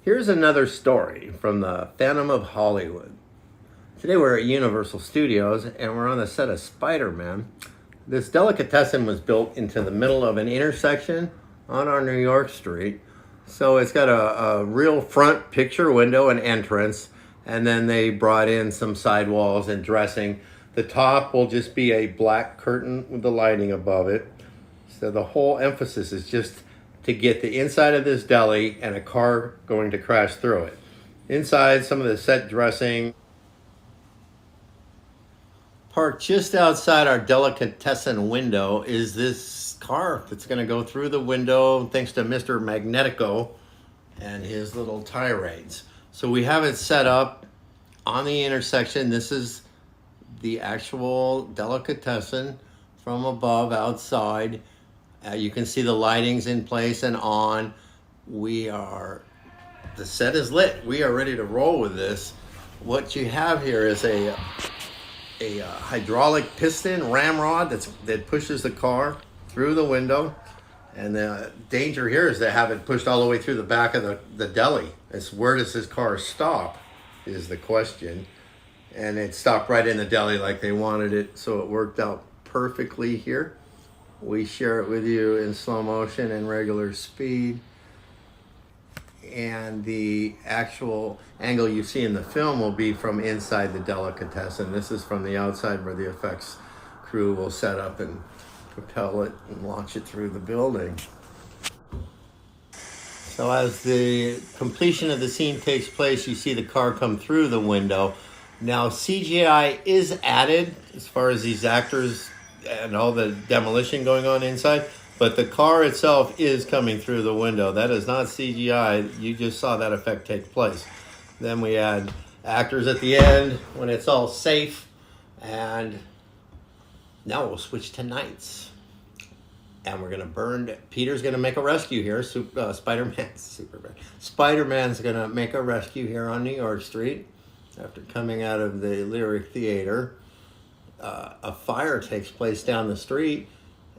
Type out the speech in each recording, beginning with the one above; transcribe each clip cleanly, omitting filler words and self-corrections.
Here's another story from the Phantom of Hollywood. Today we're at Universal Studios and we're on the set of Spider-Man. This delicatessen was built into the middle of an intersection on our New York street. So it's got a real front picture window and entrance, and then they brought in some sidewalls and dressing. The top will just be a black curtain with the lighting above it. So the whole emphasis is just to get the inside of this deli and a car going to crash through it. Inside, some of the set dressing. Parked just outside our delicatessen window is this car that's going to go through the window thanks to Mr. Magnetico and his little tirades. So we have it set up on the intersection. This is the actual delicatessen from above outside. You can see the lighting's in place and on. The set is lit. We are ready to roll with this. What you have here is a hydraulic piston ramrod that pushes the car through the window. And the danger here is to have it pushed all the way through the back of the deli. It's where does this car stop is the question. And it stopped right in the deli like they wanted it, so it worked out perfectly here. We share it with you in slow motion and regular speed. And the actual angle you see in the film will be from inside the delicatessen. This is from the outside where the effects crew will set up and propel it and launch it through the building. So as the completion of the scene takes place, you see the car come through the window. Now CGI is added as far as these actors and all the demolition going on inside, but the car itself is coming through the window. That is not CGI. You just saw that effect take place. Then we add actors at the end when it's all safe, and now we'll switch to nights. And we're gonna Peter's gonna make a rescue here. Spider-Man's gonna make a rescue here on New York Street after coming out of the Lyric Theater. A fire takes place down the street,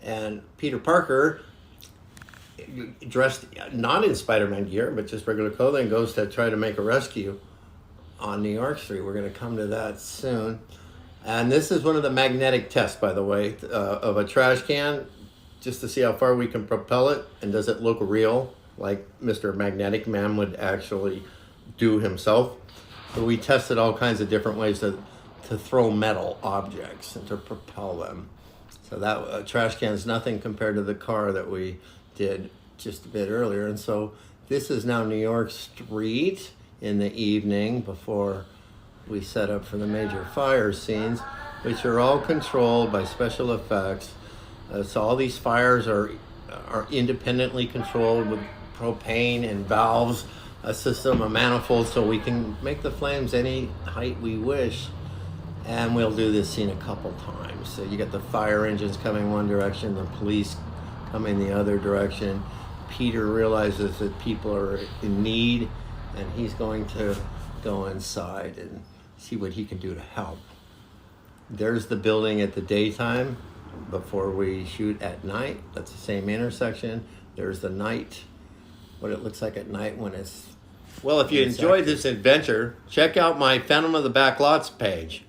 and Peter Parker, dressed not in Spider-Man gear, but just regular clothing, goes to try to make a rescue on New York Street. We're going to come to that soon. And this is one of the magnetic tests, by the way, of a trash can, just to see how far we can propel it, and does it look real, like Mr. Magnetic Man would actually do himself. So we tested all kinds of different ways to throw metal objects and to propel them. So that trash can is nothing compared to the car that we did just a bit earlier. And so this is now New York Street in the evening before we set up for the major fire scenes, which are all controlled by special effects. So all these fires are independently controlled with propane and valves, a system, a manifold, so we can make the flames any height we wish. And we'll do this scene a couple times. So you got the fire engines coming one direction, the police coming the other direction. Peter realizes that people are in need, and he's going to go inside and see what he can do to help. There's the building at the daytime before we shoot at night. That's the same intersection. There's the night, what it looks like at night when it's... Well, if you enjoyed this adventure, check out my Phantom of the Backlots page.